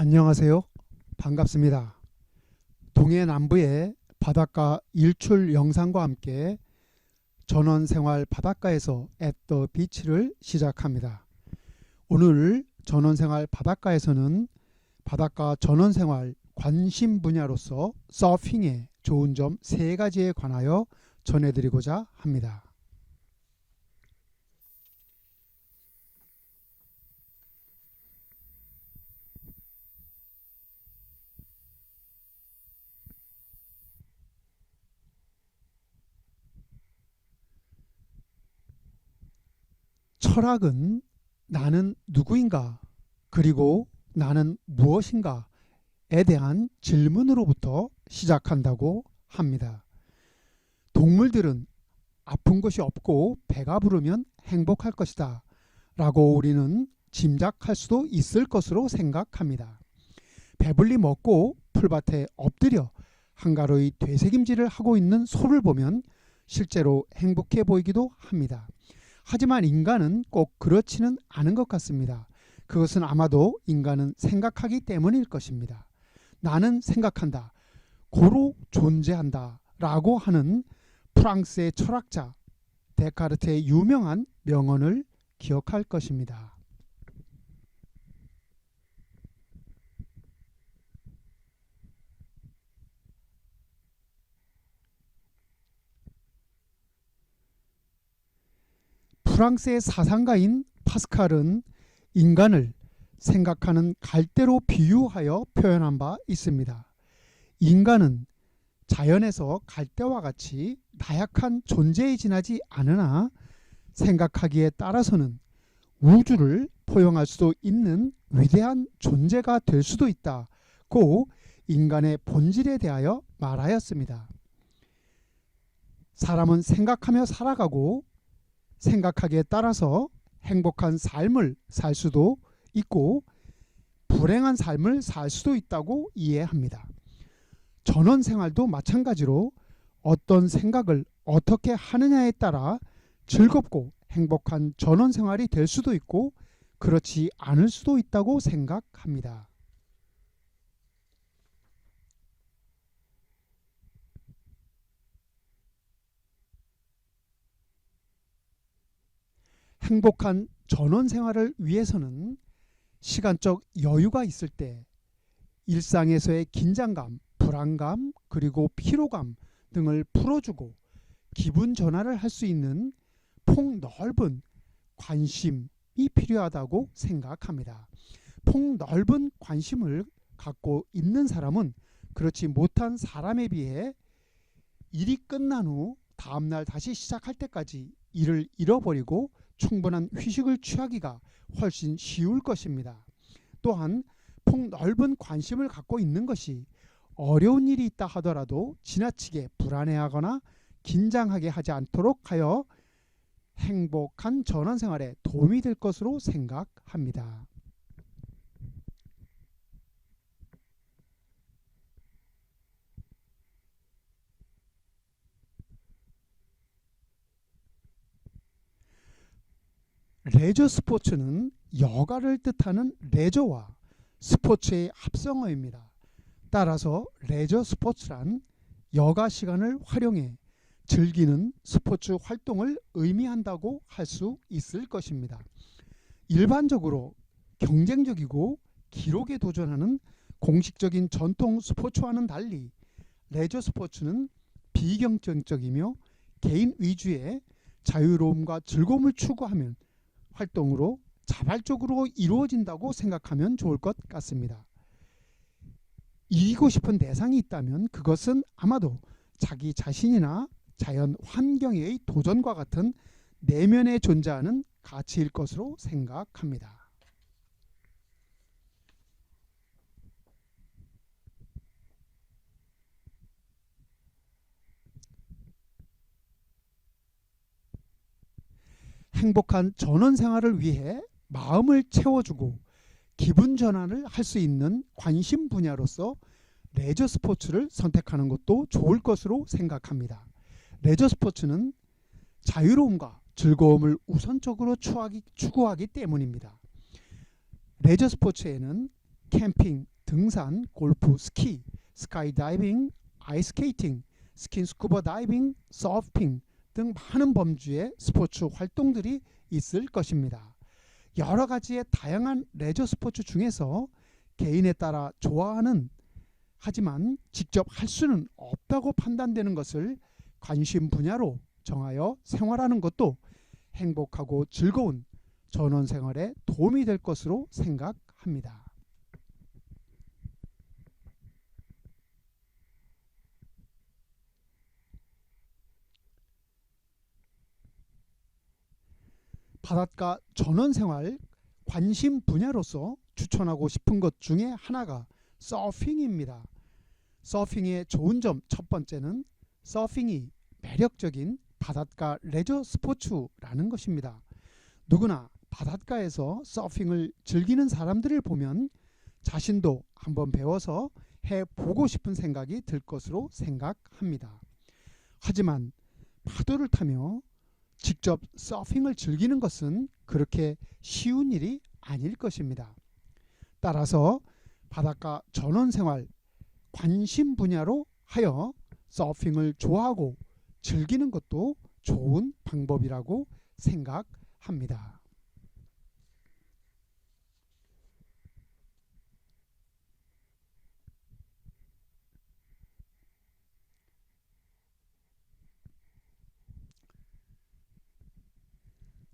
안녕하세요. 반갑습니다. 동해남부의 바닷가 일출 영상과 함께 전원생활 바닷가에서 at the beach를 시작합니다. 오늘 전원생활 바닷가에서는 바닷가 전원생활 관심 분야로서 서핑의 좋은 점 3가지에 관하여 전해드리고자 합니다. 철학은 나는 누구인가 그리고 나는 무엇인가에 대한 질문으로부터 시작한다고 합니다. 동물들은 아픈 것이 없고 배가 부르면 행복할 것이다 라고 우리는 짐작할 수도 있을 것으로 생각합니다. 배불리 먹고 풀밭에 엎드려 한가로이 되새김질을 하고 있는 소를 보면 실제로 행복해 보이기도 합니다. 하지만 인간은 꼭 그렇지는 않은 것 같습니다. 그것은 아마도 인간은 생각하기 때문일 것입니다. 나는 생각한다, 고로 존재한다 라고 하는 프랑스의 철학자 데카르트의 유명한 명언을 기억할 것입니다. 프랑스의 사상가인 파스칼은 인간을 생각하는 갈대로 비유하여 표현한 바 있습니다. 인간은 자연에서 갈대와 같이 나약한 존재에 지나지 않으나 생각하기에 따라서는 우주를 포용할 수도 있는 위대한 존재가 될 수도 있다고 인간의 본질에 대하여 말하였습니다. 사람은 생각하며 살아가고 생각하기에 따라서 행복한 삶을 살 수도 있고 불행한 삶을 살 수도 있다고 이해합니다. 전원생활도 마찬가지로 어떤 생각을 어떻게 하느냐에 따라 즐겁고 행복한 전원생활이 될 수도 있고 그렇지 않을 수도 있다고 생각합니다. 행복한 전원생활을 위해서는 시간적 여유가 있을 때 일상에서의 긴장감, 불안감, 그리고 피로감 등을 풀어주고 기분 전환을 할 수 있는 폭넓은 관심이 필요하다고 생각합니다. 폭넓은 관심을 갖고 있는 사람은 그렇지 못한 사람에 비해 일이 끝난 후 다음날 다시 시작할 때까지 일을 잃어버리고 충분한 휴식을 취하기가 훨씬 쉬울 것입니다. 또한 폭넓은 관심을 갖고 있는 것이 어려운 일이 있다 하더라도 지나치게 불안해하거나 긴장하게 하지 않도록 하여 행복한 전원생활에 도움이 될 것으로 생각합니다. 레저 스포츠는 여가를 뜻하는 레저와 스포츠의 합성어입니다. 따라서 레저 스포츠란 여가 시간을 활용해 즐기는 스포츠 활동을 의미한다고 할 수 있을 것입니다. 일반적으로 경쟁적이고 기록에 도전하는 공식적인 전통 스포츠와는 달리 레저 스포츠는 비경쟁적이며 개인 위주의 자유로움과 즐거움을 추구하면 활동으로 자발적으로 이루어진다고 생각하면 좋을 것 같습니다. 이기고 싶은 대상이 있다면 그것은 아마도 자기 자신이나 자연 환경의 도전과 같은 내면에 존재하는 가치일 것으로 생각합니다. 행복한 전원생활을 위해 마음을 채워주고 기분 전환을 할 수 있는 관심 분야로서 레저 스포츠를 선택하는 것도 좋을 것으로 생각합니다. 레저 스포츠는 자유로움과 즐거움을 우선적으로 추구하기 때문입니다. 레저 스포츠에는 캠핑, 등산, 골프, 스키, 스카이다이빙, 아이스케이팅, 스킨스쿠버 다이빙, 서핑 등 많은 범주의 스포츠 활동들이 있을 것입니다. 여러 가지의 다양한 레저 스포츠 중에서 개인에 따라 좋아하는 하지만 직접 할 수는 없다고 판단되는 것을 관심 분야로 정하여 생활하는 것도 행복하고 즐거운 전원생활에 도움이 될 것으로 생각합니다. 바닷가 전원생활 관심 분야로서 추천하고 싶은 것 중에 하나가 서핑입니다. 서핑의 좋은 점 첫 번째는 서핑이 매력적인 바닷가 레저 스포츠라는 것입니다. 누구나 바닷가에서 서핑을 즐기는 사람들을 보면 자신도 한번 배워서 해보고 싶은 생각이 들 것으로 생각합니다. 하지만 파도를 타며 직접 서핑을 즐기는 것은 그렇게 쉬운 일이 아닐 것입니다. 따라서 바닷가 전원생활 관심 분야로 하여 서핑을 좋아하고 즐기는 것도 좋은 방법이라고 생각합니다.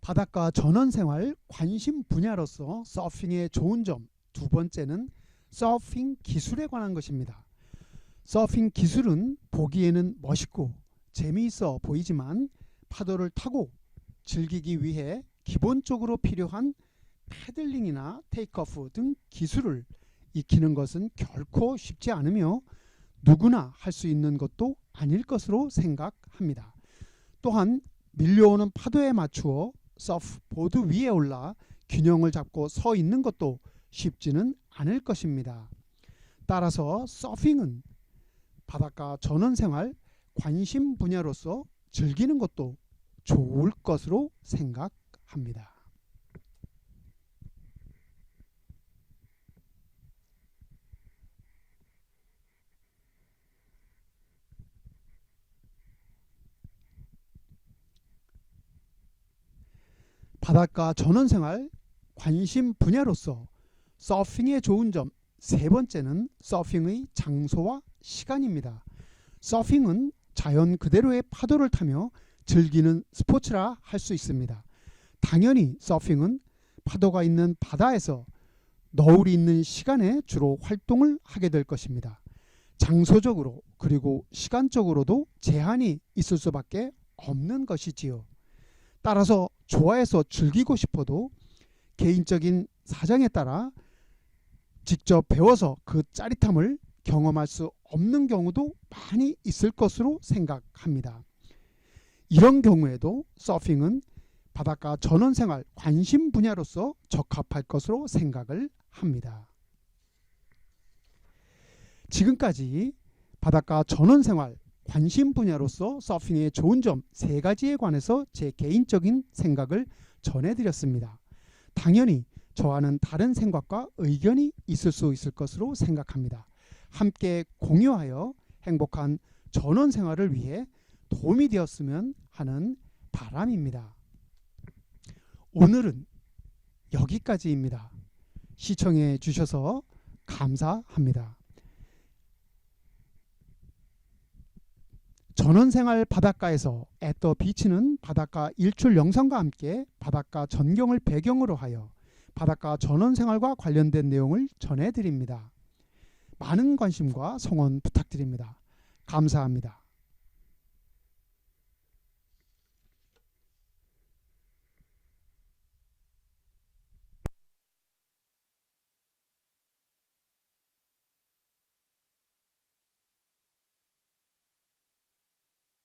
바닷가 전원생활 관심 분야로서 서핑의 좋은 점 두 번째는 서핑 기술에 관한 것입니다. 서핑 기술은 보기에는 멋있고 재미있어 보이지만 파도를 타고 즐기기 위해 기본적으로 필요한 패들링이나 테이크오프 등 기술을 익히는 것은 결코 쉽지 않으며 누구나 할 수 있는 것도 아닐 것으로 생각합니다. 또한 밀려오는 파도에 맞추어 서프보드 위에 올라 균형을 잡고 서 있는 것도 쉽지는 않을 것입니다. 따라서 서핑은 바닷가 전원생활 관심 분야로서 즐기는 것도 좋을 것으로 생각합니다. 바닷가 전원생활 관심 분야로서 서핑의 좋은 점 세 번째는 서핑의 장소와 시간입니다. 서핑은 자연 그대로의 파도를 타며 즐기는 스포츠라 할 수 있습니다. 당연히 서핑은 파도가 있는 바다에서 너울이 있는 시간에 주로 활동을 하게 될 것입니다. 장소적으로 그리고 시간적으로도 제한이 있을 수밖에 없는 것이지요. 따라서 좋아해서 즐기고 싶어도 개인적인 사정에 따라 직접 배워서 그 짜릿함을 경험할 수 없는 경우도 많이 있을 것으로 생각합니다. 이런 경우에도 서핑은 바닷가 전원생활 관심 분야로서 적합할 것으로 생각을 합니다. 지금까지 바닷가 전원생활 관심 분야로서 서핑의 좋은 점 세 가지에 관해서 제 개인적인 생각을 전해드렸습니다. 당연히 저와는 다른 생각과 의견이 있을 수 있을 것으로 생각합니다. 함께 공유하여 행복한 전원생활을 위해 도움이 되었으면 하는 바람입니다. 오늘은 여기까지입니다. 시청해 주셔서 감사합니다. 전원생활 바닷가에서 앳더 비치는 바닷가 일출 영상과 함께 바닷가 전경을 배경으로 하여 바닷가 전원생활과 관련된 내용을 전해드립니다. 많은 관심과 성원 부탁드립니다. 감사합니다.